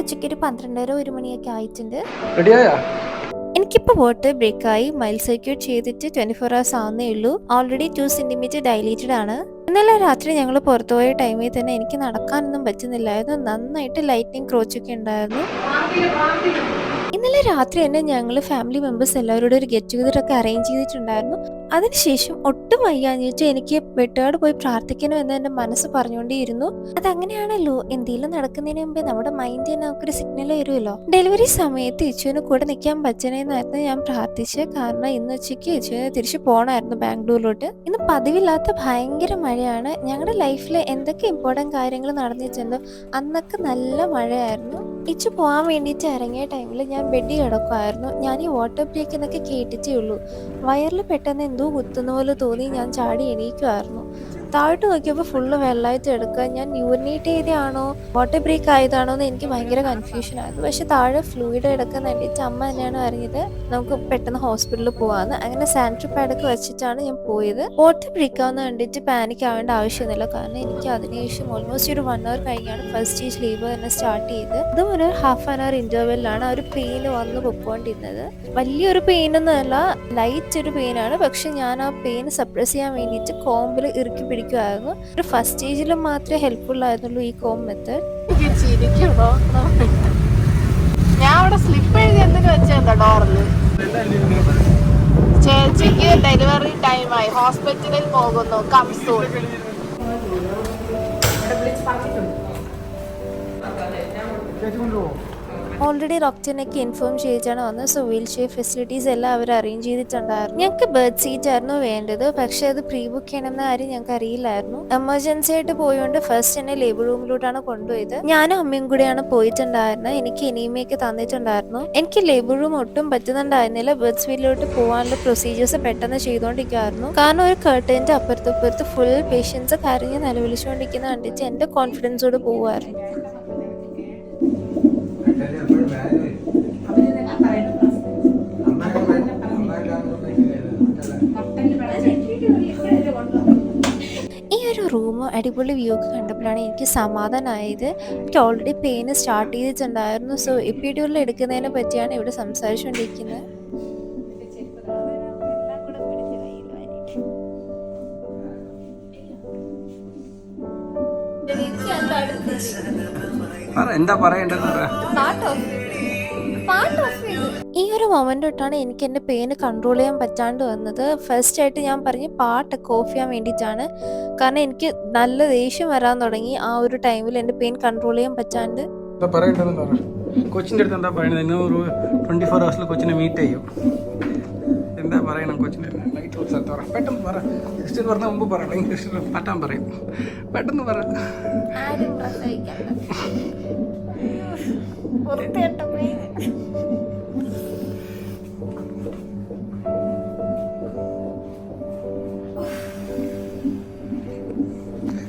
ഉച്ചയ്ക്ക് ഒരു 12:30 1 മണിയൊക്കെ ആയിട്ടുണ്ട്. റെഡിയായാ? എനിക്കിപ്പോൾ വാട്ടർ ബ്രേക്കായി. മൈൽ സർക്യൂട്ട് ചെയ്തിട്ട് 24 hours ആവുന്നേ ഉള്ളൂ. ഓൾറെഡി 2 സെൻറ്റിമീറ്റർ ഡൈലേറ്റഡ് ആണ്. ഇന്നലെ രാത്രി ഞങ്ങൾ പുറത്തുപോയ ടൈമിൽ തന്നെ എനിക്ക് നടക്കാനൊന്നും പറ്റുന്നില്ലായിരുന്നു. നന്നായിട്ട് ലൈറ്റ്നിങ് ക്രോച്ചൊക്കെ ഉണ്ടായിരുന്നു. ഇന്നലെ രാത്രി തന്നെ ഞങ്ങൾ ഫാമിലി മെമ്പേഴ്സ് എല്ലാവരോടും ഒരു ഗെറ്റ് ടുഗദർ ഒക്കെ അറേഞ്ച് ചെയ്തിട്ടുണ്ടായിരുന്നു. അതിനുശേഷം ഒട്ടും വയ്യാഞ്ഞിട്ട് എനിക്ക് വെട്ടുകാട് പോയി പ്രാർത്ഥിക്കണമെന്ന് എൻ്റെ മനസ്സ് പറഞ്ഞുകൊണ്ടേയിരുന്നു. അതങ്ങനെയാണല്ലോ, എന്തെങ്കിലും നടക്കുന്നതിന് മുമ്പേ നമ്മുടെ മൈൻഡ് തന്നെ നമുക്കൊരു സിഗ്നൽ തരുമല്ലോ. ഡെലിവറി സമയത്ത് ഇച്ചുവിന് കൂടെ നിൽക്കാൻ പറ്റണേന്നായിരുന്നു ഞാൻ പ്രാർത്ഥിച്ചത്. കാരണം ഇന്ന് ഉച്ചയ്ക്ക് ഇച്ചുവിന് തിരിച്ചു പോകണമായിരുന്നു ബാംഗ്ലൂരിലോട്ട്. ഇന്ന് പതിവില്ലാത്ത ഭയങ്കര മഴയാണ്. ഞങ്ങളുടെ ലൈഫിൽ എന്തൊക്കെ ഇമ്പോർട്ടൻറ്റ് കാര്യങ്ങൾ നടന്നിട്ടുണ്ടോ അന്നൊക്കെ നല്ല മഴയായിരുന്നു. ഇച്ചു പോകാൻ വേണ്ടിയിട്ട് ഇറങ്ങിയ ടൈമിൽ ഞാൻ ബെഡിൽ കിടക്കുമായിരുന്നു. ഞാൻ ഈ വാട്ടർ ബ്രേക്ക് എന്നൊക്കെ കേട്ടിട്ടേ ഉള്ളൂ. വയറിൽ പെട്ടെന്ന് എന്തോ കുത്തുന്ന പോലെ തോന്നി. ഞാൻ ചാടി എണീക്കുമായിരുന്നു. താഴോട്ട് നോക്കിയപ്പോൾ ഫുള്ള് വെള്ളമായിട്ട് എടുക്കുക. ഞാൻ യൂറിനേറ്റ് ചെയ്തതാണോ വാട്ടർ ബ്രേക്ക് ആയതാണോ എന്ന് എനിക്ക് ഭയങ്കര കൺഫ്യൂഷനായിരുന്നു. പക്ഷെ താഴെ ഫ്ലൂയിഡ് എടുക്കുന്ന കണ്ടിട്ട് അമ്മ തന്നെയാണ് അറിഞ്ഞത് നമുക്ക് പെട്ടെന്ന് ഹോസ്പിറ്റലിൽ പോകാമെന്ന്. അങ്ങനെ സാനിറ്ററി പാഡൊക്കെ വെച്ചിട്ടാണ് ഞാൻ പോയത്. വാട്ടർ ബ്രേക്ക് ആവുന്ന കണ്ടിട്ട് പാനിക് ആവേണ്ട ആവശ്യമൊന്നുമില്ല. കാരണം എനിക്ക് അതിനുശേഷം ഓൾമോസ്റ്റ് ഒരു 1 hour കഴിഞ്ഞാണ് ഫസ്റ്റ് സ്റ്റേജ് ലേബർ തന്നെ സ്റ്റാർട്ട് ചെയ്ത്. അതും ഒരു ½ an hour ഇൻ്റർവെല്ലാണ് ആ ഒരു പെയിൻ വന്ന് പൊയ്ക്കൊണ്ടിരുന്നത്. വലിയൊരു പെയിനൊന്നുമല്ല, ലൈറ്റ് ഒരു പെയിനാണ്. പക്ഷെ ഞാൻ ആ പെയിൻ സപ്രസ് ചെയ്യാൻ വേണ്ടിയിട്ട് കോമ്പിൽ ഇറുക്കി പിടിക്കുമായിരുന്നു. ഒരു ഫസ്റ്റ് സ്റ്റേജിൽ മാത്രമേ ഹെൽപ്ഫുൾ ആയിരുന്നുള്ളൂ ഈ കോം മെത്തേഡ്. ഞാൻ അവിടെ സ്ലിപ്പ് എഴുതി എന്തിനു വെച്ചെന്താ ഡോറില് ചേച്ചിക്ക് ഡെലിവറി ടൈമായി, ഹോസ്പിറ്റലിൽ പോകുന്നു, കംസൂൾ. ഓൾറെഡി ഡോക്ടറിനൊക്കെ ഇൻഫോം ചെയ്തിട്ടാണ് വന്നത്. സോ വീൽ ചെയർ ഫെസിലിറ്റീസ് എല്ലാം അവർ അറേഞ്ച് ചെയ്തിട്ടുണ്ടായിരുന്നു. ഞങ്ങൾക്ക് ബർത്ത് സീറ്റ് ആയിരുന്നു വേണ്ടത്. പക്ഷെ അത് പ്രീ ബുക്ക് ചെയ്യണമെന്ന കാര്യം ഞങ്ങൾക്ക് അറിയില്ലായിരുന്നു. എമർജൻസി ആയിട്ട് പോയോണ്ട് ഫസ്റ്റ് തന്നെ ലേബർ റൂമിലോട്ടാണ് കൊണ്ടുപോയത്. ഞാനും അമ്മയും കൂടെയാണ് പോയിട്ടുണ്ടായിരുന്നത്. എനിക്ക് എനിമയൊക്കെ തന്നിട്ടുണ്ടായിരുന്നു. എനിക്ക് ലേബർ റൂം ഒട്ടും പറ്റുന്നുണ്ടായിരുന്നില്ല. ബർത്ത് സീറ്റിലോട്ട് പോകാനുള്ള പ്രൊസീജിയേഴ്സ് പെട്ടെന്ന് ചെയ്തുകൊണ്ടിരിക്കുമായിരുന്നു. കാരണം ഒരു കർട്ടൻ്റെ അപ്പുറത്ത് ഫുൾ പേഷ്യൻസ് കരഞ്ഞ് നിലവിളിച്ചുകൊണ്ടിരിക്കുന്ന കണ്ടിട്ട് എൻ്റെ കോൺഫിഡൻസോട് പോകുമായിരുന്നു. ഈ ഒരു റൂം അടിപൊളി വ്യൂ ഒക്കെ കണ്ടപ്പോഴാണ് എനിക്ക് സമാധാനമായത്. എനിക്ക് ഓൾറെഡി പെയിന് സ്റ്റാർട്ട് ചെയ്തിട്ടുണ്ടായിരുന്നു. സോ എപ്പിഡ്യൂറൽ എടുക്കുന്നതിനെ പറ്റിയാണ് ഇവിടെ സംസാരിച്ചുകൊണ്ടിരിക്കുന്നത്. എന്താ പറയണ്ടെന്ന് ഈ ഒരു മൊമെന്റ് തൊട്ടാണ് എനിക്ക് എൻ്റെ പെയിന് കൺട്രോൾ ചെയ്യാൻ പറ്റാണ്ട് വന്നത്. ഫസ്റ്റ് ആയിട്ട് ഞാൻ പറഞ്ഞ് പാട്ടൊക്കെ ഓഫ് ചെയ്യാൻ വേണ്ടിയിട്ടാണ്. കാരണം എനിക്ക് നല്ല ദേഷ്യം വരാൻ തുടങ്ങി ആ ഒരു ടൈമിൽ എൻ്റെ പെയിൻ കൺട്രോൾ ചെയ്യാൻ പറ്റാണ്ട്. കൊച്ചിൻ്റെ അടുത്ത് എന്താ പറയുന്നത്? ഇന്നൊരു 24 hours കൊച്ചിനെ മീറ്റ് ചെയ്യും. എന്താ പറയണം കൊച്ചിനെ? ലൈറ്റ് കൊടുത്ത് പറ, പെട്ടെന്ന് പറ. ക്രിസ്ത്യൻ പറഞ്ഞ മുമ്പ് പറയണം, ഇംഗ്ലീഷിൽ പറ്റാൻ പറയും. പെട്ടെന്ന് പറ.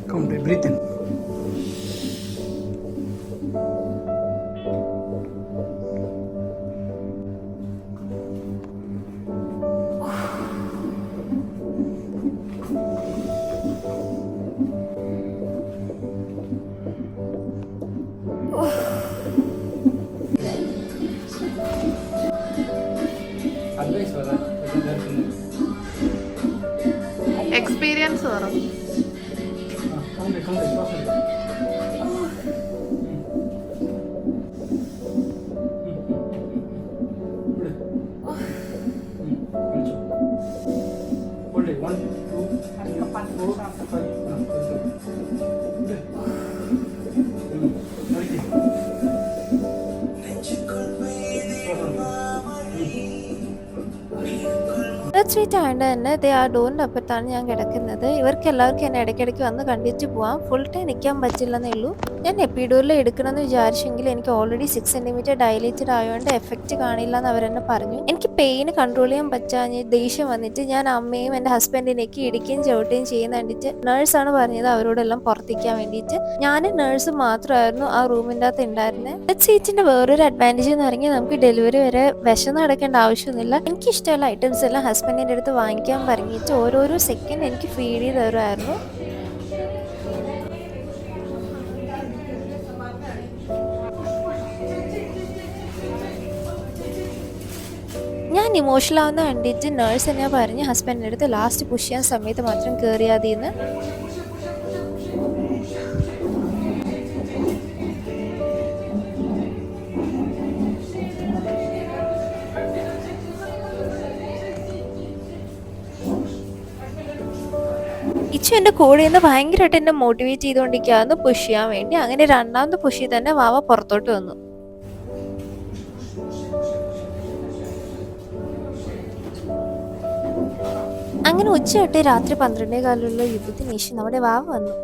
Come on, breathe in. Experience പറ. സ്വീറ്റ് ആയതുകൊണ്ട് തന്നെ ദേ ആ ഡോറിൻ്റെ അപ്പുറത്താണ് ഞാൻ കിടക്കുന്നത്. ഇവർക്ക് എല്ലാവർക്കും എന്നെ ഇടയ്ക്കിടയ്ക്ക് വന്ന് കണ്ടിട്ട് പോവാം. ഫുൾ ടൈം നിൽക്കാൻ പറ്റില്ലെന്നേ ഉള്ളൂ. ഞാൻ എപ്പിഡൂറിൽ എടുക്കണമെന്ന് വിചാരിച്ചെങ്കിൽ എനിക്ക് ഓൾറെഡി 6 സെൻറ്റിമീറ്റർ ഡയലേറ്റഡ് ആയതുകൊണ്ട് എഫക്റ്റ് കാണില്ല എന്ന് അവരെന്നെ പറഞ്ഞു. എനിക്ക് പെയിന് കൺട്രോൾ ചെയ്യാൻ പറ്റാഞ്ഞ് ദേഷ്യം വന്നിട്ട് ഞാൻ അമ്മയും എൻ്റെ ഹസ്ബൻഡിനേക്ക് ഇടിക്കുകയും ചവിട്ടുകയും ചെയ്യുന്ന കണ്ടിട്ട് നേഴ്സാണ് പറഞ്ഞത് അവരോടെല്ലാം പുറത്തേക്കാൻ വേണ്ടിയിട്ട്. ഞാൻ നേഴ്സ് മാത്രമായിരുന്നു ആ റൂമിൻ്റെ അകത്ത് ഉണ്ടായിരുന്നത്. ബെഡ് സീറ്റിൻ്റെ വേറൊരു അഡ്വാൻറ്റേജ് എന്ന് പറഞ്ഞാൽ നമുക്ക് ഡെലിവറി വരെ വിശന്ന് നടക്കേണ്ട ആവശ്യമൊന്നുമില്ല. എനിക്കിഷ്ടമുള്ള ഐറ്റംസ് എല്ലാം ഹസ്ബൻഡിൻ്റെ അടുത്ത് വാങ്ങിക്കാൻ പറഞ്ഞിട്ട് ഓരോരോ സെക്കൻഡ് എനിക്ക് ഫീഡ് ചെയ്ത് തരുമായിരുന്നു. ഞാൻ ഇമോഷണൽ ആവുന്ന കണ്ടിട്ട് നേഴ്സ് എന്നെ പറഞ്ഞ് ഹസ്ബൻഡിൻ്റെ അടുത്ത് ലാസ്റ്റ് പുഷ് ചെയ്യാൻ സമയത്ത് മാത്രം കയറിയാൽ മതിയെന്ന്. ഇച്ചു എൻ്റെ കൂടെ നിന്ന് ഭയങ്കരമായിട്ട് എന്നെ മോട്ടിവേറ്റ് ചെയ്തുകൊണ്ടിരിക്കുകയായിരുന്നു പുഷ് ചെയ്യാൻ വേണ്ടി. അങ്ങനെ രണ്ടാമത്തെ പുഷിൽ തന്നെ വാവ പുറത്തോട്ട് വന്നു. അങ്ങനെ ഉച്ച തൊട്ട് രാത്രി 12:15 യുദ്ധത്തിന് ശേഷം നമ്മുടെ വാവ വന്നു.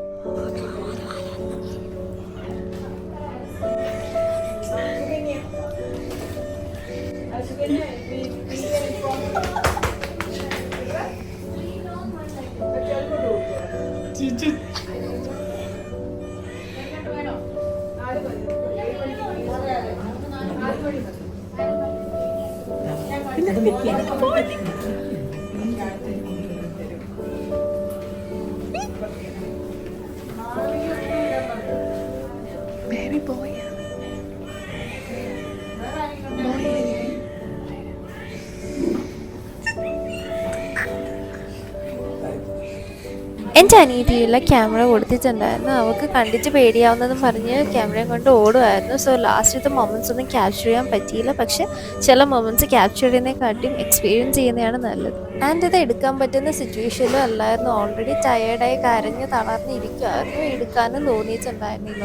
എൻ്റെ അനിയത്തിയുള്ള ക്യാമറ കൊടുത്തിട്ടുണ്ടായിരുന്നു. അവൾക്ക് കണ്ടിട്ട് പേടിയാവുന്നതെന്ന് പറഞ്ഞ് ക്യാമറയും കൊണ്ട് ഓടുമായിരുന്നു. സോ ലാസ്റ്റത്തെ മൊമെൻറ്റ്സ് ഒന്നും ക്യാപ്ചർ ചെയ്യാൻ പറ്റിയില്ല. പക്ഷെ ചില മൊമെൻറ്റ്സ് ക്യാപ്ചർ ചെയ്യുന്നതിനെക്കാട്ടിയും എക്സ്പീരിയൻസ് ചെയ്യുന്നതാണ് നല്ലത്. ആൻഡ് ഇത് എടുക്കാൻ പറ്റുന്ന സിറ്റുവേഷനിലും അല്ലായിരുന്നു. ഓൾറെഡി ടയേർഡായി കരഞ്ഞ് തളർന്നിരിക്കുമായിരുന്നു. എടുക്കാനും തോന്നിയിട്ടുണ്ടായിരുന്നില്ല.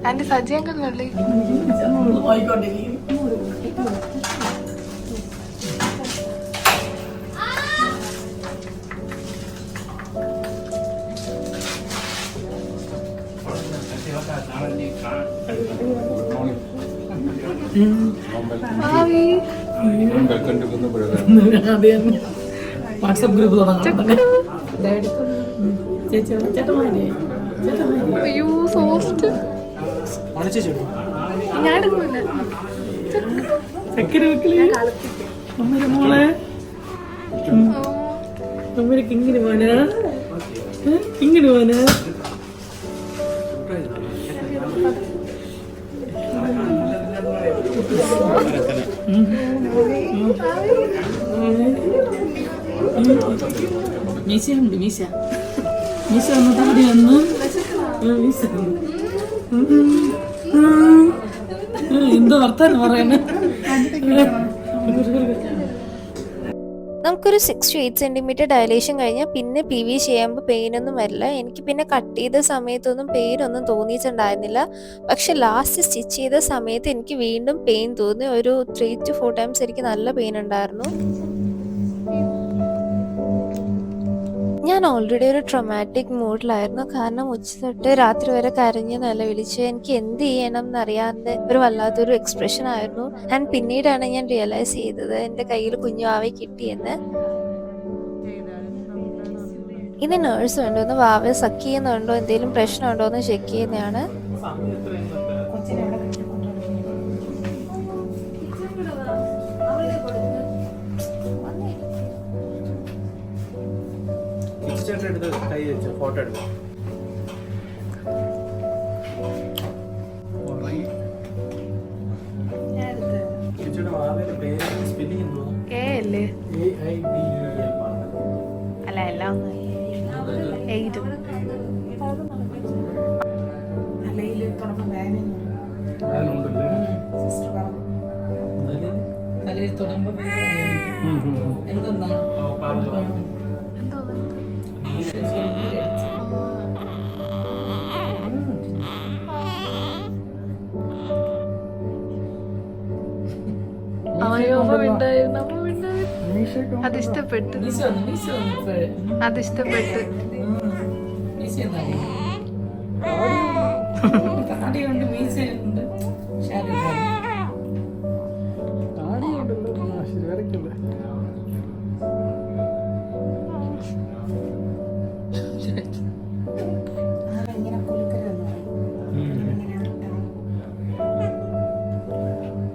ആന്റി സജ്ജയങ്കൾ കള്ളി വാട്സപ്പ് ഗ്രൂപ്പ് തുടങ്ങാം. അയ്യോ സോഫ്റ്റ് ഞാൻ എടുക്കൂല. ചക്കര വെക്കല് അമ്മയുടെ മോളെ അമ്മയ്ക്ക് ഇങ്ങനെ പോനാ ഇങ്ങനെ പോനാ. മീശയുണ്ട് മീശ മീശ വന്നിട്ട് അവിടെ വന്നു. മീശ എന്തോ വർത്താനം പറയുന്നത്. നമുക്കൊരു 6 to 8 സെൻറ്റിമീറ്റർ ഡയലേഷൻ കഴിഞ്ഞാൽ പിന്നെ PV ചെയ്യുമ്പോൾ പെയിനൊന്നും വരില്ല. എനിക്ക് പിന്നെ കട്ട് ചെയ്ത സമയത്തൊന്നും പെയിനൊന്നും തോന്നിയിട്ടുണ്ടായിരുന്നില്ല. പക്ഷെ ലാസ്റ്റ് സ്റ്റിച്ച് ചെയ്ത സമയത്ത് എനിക്ക് വീണ്ടും പെയിൻ തോന്നി. ഒരു 3 to 4 ടൈംസ് എനിക്ക് നല്ല പെയിൻ ഉണ്ടായിരുന്നു. ഞാൻ ഓൾറെഡി ഒരു ട്രോമാറ്റിക് മൂഡിലായിരുന്നു. കാരണം ഉച്ച തൊട്ട് രാത്രി വരെ കരഞ്ഞ് നിലവിളിച്ച് എനിക്ക് എന്ത് ചെയ്യണം എന്നറിയാതെ ഒരു വല്ലാത്തൊരു എക്സ്പ്രഷൻ ആയിരുന്നു. ആൻഡ് പിന്നീടാണ് ഞാൻ റിയലൈസ് ചെയ്തത് എൻ്റെ കയ്യിൽ കുഞ്ഞുവാവെ കിട്ടിയെന്ന്. ഇനി നേഴ്സ് ഉണ്ടോന്ന് വാവെ സക്ക് ചെയ്യുന്നുണ്ടോ എന്തെങ്കിലും പ്രശ്നമുണ്ടോ എന്ന് ചെക്ക് ചെയ്യുന്നതാണ്. ഫോട്ടോ എടുക്കാം. അല്ല എല്ലാം തലയിൽ തുടങ്ങുമ്പോ എന്തെന്നാ അത് ഇഷ്ടപ്പെട്ടു, മീശ വന്നു ഇപ്പോഴേ. അത് ഇഷ്ടപ്പെട്ടു. മീശ താടിയുണ്ട്, മീശയുണ്ട്. ഷാരൂഖ് ഖാൻ. താടിയുണ്ടല്ലോ, ശരി വരയ്ക്കല്ലേ.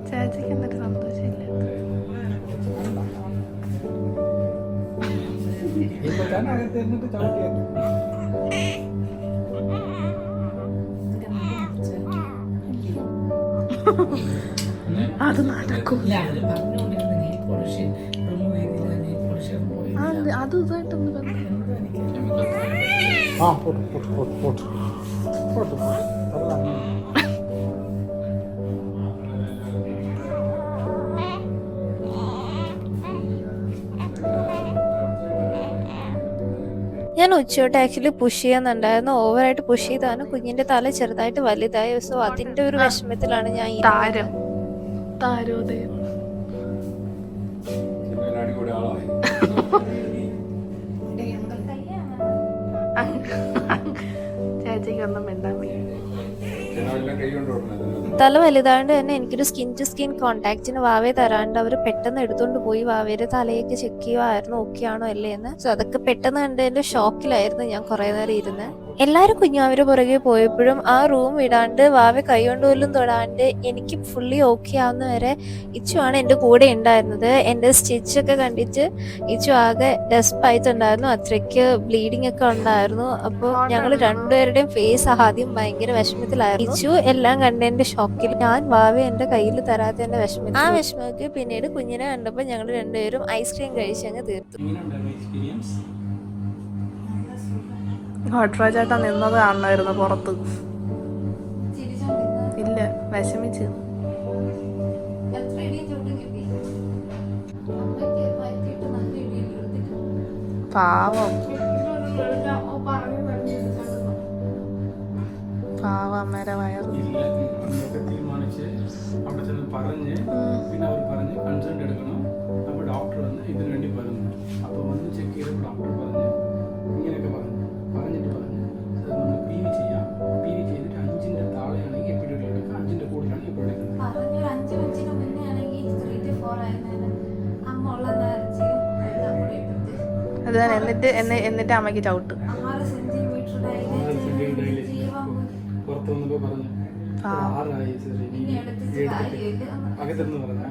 ചേച്ചിക്ക് എന്നിട്ട് സന്തോഷമില്ല. ഇപ്പൊ ഞാൻ അകത്ത് ഇരുന്നിട്ട് ചവിട്ടിയാക്കി. അത് നടക്കും. ഇല്ല, അവര് പറഞ്ഞുകൊണ്ടിരുന്ന നെയിൽ പോളിഷ് റിമൂവ് ചെയ്തില്ല, നെയിൽ പോളിഷ് റിമൂവ് ചെയ്തില്ല. അത് ഇതായിട്ടൊന്ന് ആ pot pot pot pot pot pot അതാണ്. ഞാൻ ഉച്ചയോട്ട് ആക്ച്വലി പുഷ് ചെയ്യുന്നുണ്ടായിരുന്നു. ഓവറായിട്ട് പുഷ് ചെയ്താണ് കുഞ്ഞിന്റെ തല ചെറുതായിട്ട് വലുതായി. സോ അതിന്റെ ഒരു വിഷമത്തിലാണ് ഞാൻ ഈ താരം, താരോദയം. ചേച്ചിക്കൊന്നും മിണ്ടാൻ വയ്യ. തല വലുതാണ്ട് തന്നെ എനിക്കൊരു സ്കിൻ ടു സ്കിൻ കോണ്ടാക്റ്റിന് വാവയെ തരാണ്ട് അവർ പെട്ടെന്ന് എടുത്തോണ്ട് പോയി വാവയുടെ തലയൊക്കെ ചെക്ക് ചെയ്യുമായിരുന്നു ഓക്കെ ആണോ അല്ലേ എന്ന്. സോ അതൊക്കെ പെട്ടെന്ന് കണ്ടതിന്റെ ഷോക്കിലായിരുന്നു ഞാൻ കുറെ നേരം ഇരുന്ന്. എല്ലാരും കുഞ്ഞാവരുടെ പുറകെ പോയപ്പോഴും ആ റൂം വിടാണ്ട് വാവ കൈകൊണ്ട് പോലും തൊടാണ്ട് എനിക്ക് ഫുള്ളി ഓക്കെ ആവുന്ന വരെ ഇച്ചു ആണ് എൻ്റെ കൂടെ ഉണ്ടായിരുന്നത്. എൻ്റെ സ്റ്റിച്ചൊക്കെ കണ്ടിട്ട് ഇച്ചു ആകെ ഡെസ്പായിട്ടുണ്ടായിരുന്നു, അത്രയ്ക്ക് ബ്ലീഡിങ് ഒക്കെ ഉണ്ടായിരുന്നു. അപ്പോൾ ഞങ്ങൾ രണ്ടുപേരുടെയും ഫേസ് ആദ്യം ഭയങ്കര വിഷമത്തിലായിരുന്നു. ഇച്ചു എല്ലാം കണ്ടതിന്റെ ഷോക്കിൽ, ഞാൻ വാവ എൻ്റെ കയ്യിൽ തരാത്തതിന്റെ വിഷമത്തിൽ. ആ വിഷമമൊക്കെ പിന്നീട് കുഞ്ഞിനെ കണ്ടപ്പോൾ ഞങ്ങൾ രണ്ടുപേരും ഐസ്ക്രീം കഴിച്ചങ്ങ് തീർത്തു. ഹോട്ട്രാ ചേട്ടൻ നിന്നത് കാണണമായിരുന്നു പുറത്ത്. ഇല്ല, വിഷമിച്ച്. പാവം പാവം അമ്മേരെ വയറ്. തീരുമാനിച്ച് അവിടെ ചെന്ന് പറഞ്ഞ് പിന്നെ അവർ പറഞ്ഞ് കൺസൾട്ട് എടുക്കണം. അപ്പോൾ ഡോക്ടർ വന്ന് ഇതിനു വേണ്ടി പറഞ്ഞു. അപ്പോൾ വന്ന് ചെക്ക് ചെയ്തപ്പോൾ ഡോക്ടർ പറഞ്ഞ് ഇങ്ങനെയൊക്കെ പറഞ്ഞിട്ട് പറഞ്ഞു നമ്മൾ പി വി ചെയ്യാം. പി വി ചെയ്തിട്ട് 5ന്റെ താഴെയാണെങ്കിൽ എപ്പോഴും എടുക്കാം, 5ന്റെ കൂടുതലാണെങ്കിൽ എപ്പോഴും എടുക്കുന്നത്. അത് എന്നിട്ട് അമ്മയ്ക്ക് ചവിട്ട്. പുറത്ത് വന്നപ്പോൾ പറഞ്ഞു 6 ആയി സാർ, ഇനി അകത്തിരുന്ന് പറഞ്ഞ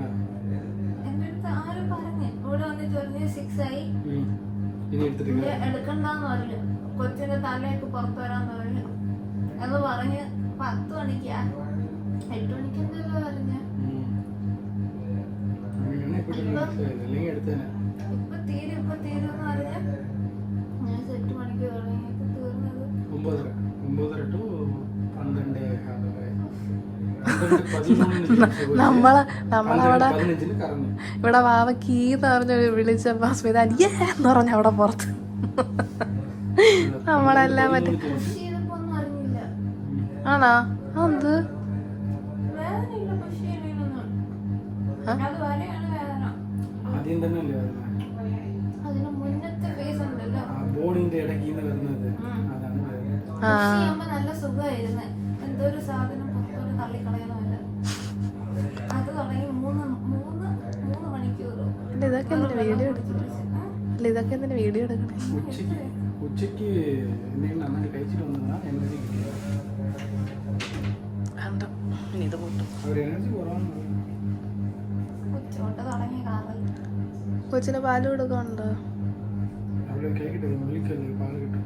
ഇനി എടുത്തിട്ട് എടുക്കണ്ടെന്ന് പറഞ്ഞു. കൊച്ചിന്റെ തലയൊക്കെ പുറത്തു വരാന്ന് പറഞ്ഞു എന്ന് പറഞ്ഞ് 10 മണിക്കാ 8 മണിക്ക് എന്തല്ലോ പറഞ്ഞ. അല്ലെങ്കിൽ എടുത്തേനെ. ഇപ്പൊ തീരും എന്ന് പറഞ്ഞ ഞാൻ 8 മണിക്ക് തുടങ്ങി തീർന്നത് 9:30 to 12:15 നമ്മളവിടെ ഇവിടെ വാവ കീന്ന് പറഞ്ഞ് വിളിച്ചപ്പോ സ്മിത അയ്യേ എന്ന് പറഞ്ഞ അവിടെ പുറത്ത്. നമ്മളെല്ലാം മറ്റേ ആണോ എന്ത് ആദ്യം തന്നെ ബോണിന്റെ ഇടയ്ക്ക് വരുന്നത് അതാണ്. നല്ല സുഖമായിരുന്നു. എന്തോ ഒരു സാധനം പുറത്തോട്ട് തള്ളിക്കളയണമല്ല. അത് തുടങ്ങി 3 മണിക്കൂർ. ഇതൊക്കെ എന്തിനാ വീഡിയോ എടുക്കണേ? ഇതൊക്കെ എന്തിനാ വീഡിയോ എടുക്കണേ? ഉച്ചക്ക് എന്തെങ്കിലും നന്നായിട്ട് കഴിച്ചിട്ട് വന്നതാ എനർജി കിട്ടിയത്. ഇത് കൂട്ടും. അവർ എനർജി കുറവാണ്. ഉച്ചോട്ട് തുടങ്ങിയ കാലം കൊച്ചിന് പാല് കൊടുക്കാനുണ്ടോ? അവിടെ കേൾക്കട്ടെ, വിളിക്കല്ലേ, പാല് കിട്ടും.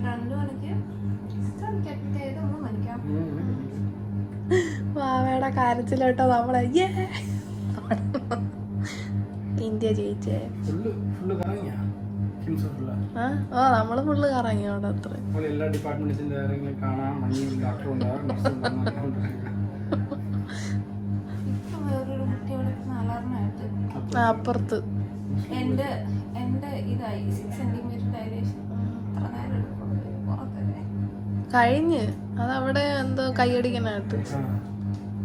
2 മണിക്ക് വാവയുടെ കാര്യത്തിലോട്ടോ നമ്മളെ ഇന്ത്യ ജയിച്ചേ. നമ്മള് ഫുള്ള് കറങ്ങി അവിടെ. അത്ര എല്ലാ ഡിപ്പാർട്ട്മെന്റ്സിന്റെ കാണാൻ ഡോക്ടർ ഉണ്ടാവും. അപ്പുറത്ത് എന്റെ ഇതായി 6 സെന്റിമീറ്റർ ഡയലേഷൻ. കഴിഞ്ഞ് അതവിടെ എന്തോ കൈയടിക്കാനായിട്ട്.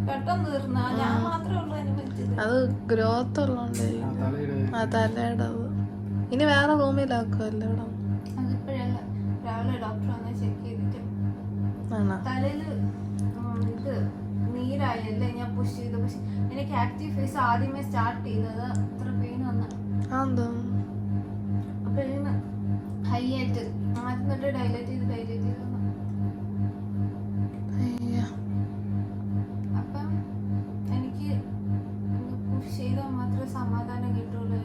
പെട്ടെന്ന് തീർന്നാ ഞാൻ മാത്രമേ ഉള്ളൂ അനുഭവിച്ചത്. അത് ഗ്രോത്ത് ഉള്ളോണ്ട് ആ തലയുടെ അത്. ഇനി വേറെ റൂമിലാക്കുമല്ലോ ഇവിടെ. അതിപ്പോഴേ രാവിലെ ഡോക്ടർ വന്ന് ചെക്ക് ചെയ്തിട്ട് ആണോ? തലയില് ഇത് നീരായല്ലേ ഞാൻ പുഷ് ചെയ്ത്. പക്ഷെ എനിക്ക് ആക്റ്റീവ് ഫേസ് ആദ്യമേ സ്റ്റാർട്ട് ചെയ്തത് അത്ര പെയിൻ വന്ന അതെന്തോ അപ്പൊ ഹൈ ആയിട്ട് ആദ്യം തൊട്ട് ഡൈലേറ്റ് ചെയ്ത് അയ്യോ. അപ്പം എനിക്ക് പുഷ് ചെയ്താൽ മാത്രമേ സമാധാനം കിട്ടുള്ളൂ.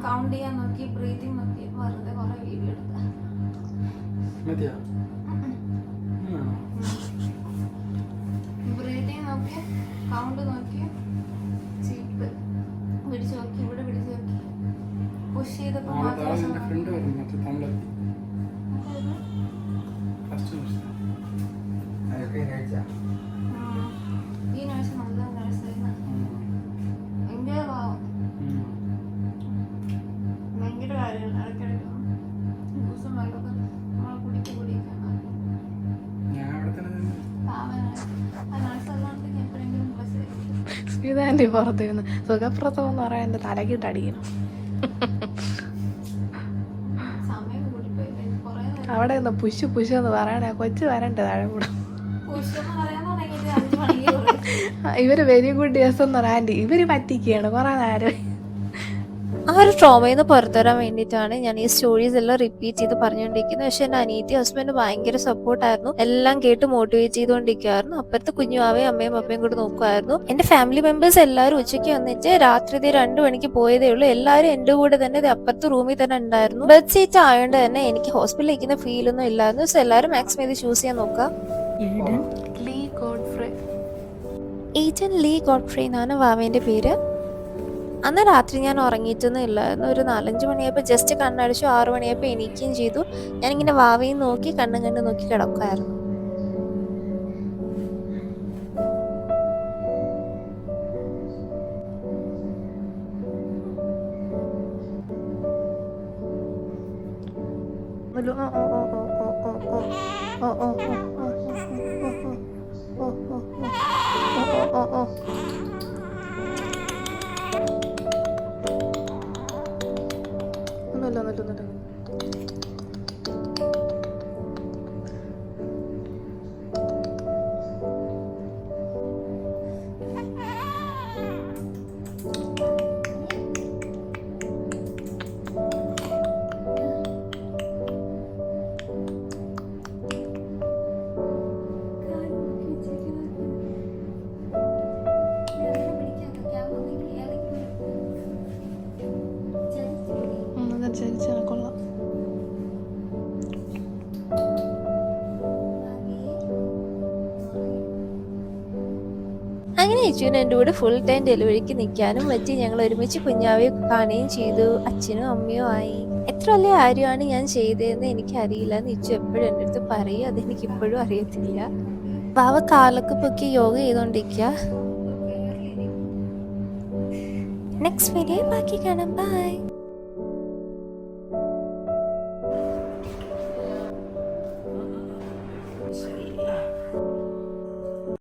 കൗണ്ട് ചെയ്യാൻ നോക്കി, ബ്രീതിങ് നോക്കി, വെറുതെ കുറെ വീഡിയോ എടുത്ത ബ്രീതിങ് നോക്കി, കൗണ്ട് നോക്കി, ചീപ്പ് പിടിച്ചു നോക്കി, ഇവിടെ പിടിച്ചു നോക്കി, പുഷ് ചെയ്തപ്പോ ഈ നഴ്സ് നല്ല നഴ്സായിരുന്നു. ഭയങ്കര പാവം, ഭയങ്കര കാര്യമാണ്. ഇടയ്ക്കിടയ്ക്ക് ദിവസം വെള്ളമൊക്കെ നമ്മളെ കുടിക്കാൻ പാവനാണ് ആ നഴ്സ്. അല്ലാണ്ട് എപ്പോഴെങ്കിലും ബസ് സ്മിതാൻ്റെ പുറത്തിരുന്ന് സുഖപ്രസവം എന്ന് പറയാൻ എൻ്റെ തലക്കിട്ട് അടിക്കണം. സമയം കൂട്ടിപ്പോയി കുറെ അവിടെ നിന്ന് പുഷ് പുഷ് എന്ന് പറയണേ കൊച്ചു വരണ്ടേ താഴെ കൂടെ. പുഷ്പം പറയാൻ തുടങ്ങിയിട്ട് 5 മണിക്കൂർ. ഇവര് വെരി ഗുഡ് ഡേസ് എന്ന് പറയാൻ ഇവര് പറ്റിക്കുകയാണ് കുറെ നേരം. ആ ഒരു ട്രോമയിൽ നിന്ന് പുറത്തുവരാൻ വേണ്ടിയിട്ടാണ് ഞാൻ ഈ സ്റ്റോറീസ് എല്ലാം റിപ്പീറ്റ് ചെയ്ത് പറഞ്ഞുകൊണ്ടിരിക്കുന്നത്. പക്ഷെ എൻ്റെ അനിയത്തി ഹസ്ബൻഡ് ഭയങ്കര സപ്പോർട്ടായിരുന്നു. എല്ലാം കേട്ട് മോട്ടിവേറ്റ് ചെയ്തുകൊണ്ടിരിക്കുമായിരുന്നു. അപ്പുറത്ത് കുഞ്ഞുവാവയും അമ്മയും അപ്പയും കൂടെ നോക്കുമായിരുന്നു. എൻ്റെ ഫാമിലി മെമ്പേഴ്സ് എല്ലാവരും ഉച്ചയ്ക്ക് വന്നിട്ട് രാത്രി 2 മണിക്ക് പോയതേ ഉള്ളൂ. എല്ലാവരും എൻ്റെ കൂടെ തന്നെ അപ്പുറത്ത് റൂമിൽ തന്നെ ഉണ്ടായിരുന്നു. ബെഡ് സീറ്റ് ആയതുകൊണ്ട് തന്നെ എനിക്ക് ഹോസ്പിറ്റലിൽ ഇരിക്കുന്ന ഫീലൊന്നും ഇല്ലായിരുന്നു. സോ എല്ലാവരും മാക്സിമം ഇത് ചൂസ് ചെയ്യാൻ നോക്കുക. ഈറ്റൻ ലീ ഗോഡ്ഫ്രേ എന്നാണ് വാവേൻ്റെ പേര്. അന്ന് രാത്രി ഞാൻ ഉറങ്ങിയിട്ടൊന്നും ഇല്ലായിരുന്നു. ഒരു 4-5 മണിയായപ്പോൾ ജസ്റ്റ് കണ്ണടിച്ചു. 6 മണിയായപ്പോൾ എണീക്കുകയും ചെയ്തു. ഞാനിങ്ങനെ വാവയും നോക്കി കണ്ണും കണ്ട് നോക്കി കിടക്കുമായിരുന്നു. ഒന്നുമില്ല. കൊള്ളാം. അങ്ങനെ യേശുവിന് എൻ്റെ കൂടെ ഫുൾ ടൈം ഡെലിവറിക്ക് നിൽക്കാനും പറ്റി. ഞങ്ങൾ ഒരുമിച്ച് കുഞ്ഞാവെ കാണുകയും ചെയ്തു. അച്ഛനും അമ്മയും ആയി. എത്ര വലിയ കാര്യമാണ് ഞാൻ ചെയ്തതെന്ന് എനിക്കറിയില്ല എന്ന് ഇച്ചു എപ്പോഴും എൻ്റെ അടുത്ത് പറയും. അതെനിക്ക് ഇപ്പോഴും അറിയത്തില്ല. ബാവ കാലൊക്കെ പൊക്കി യോഗ ചെയ്തോണ്ടിരിക്കുക. നെക്സ്റ്റ് വീഡിയോ ബാക്കി കാണാം. ബൈ.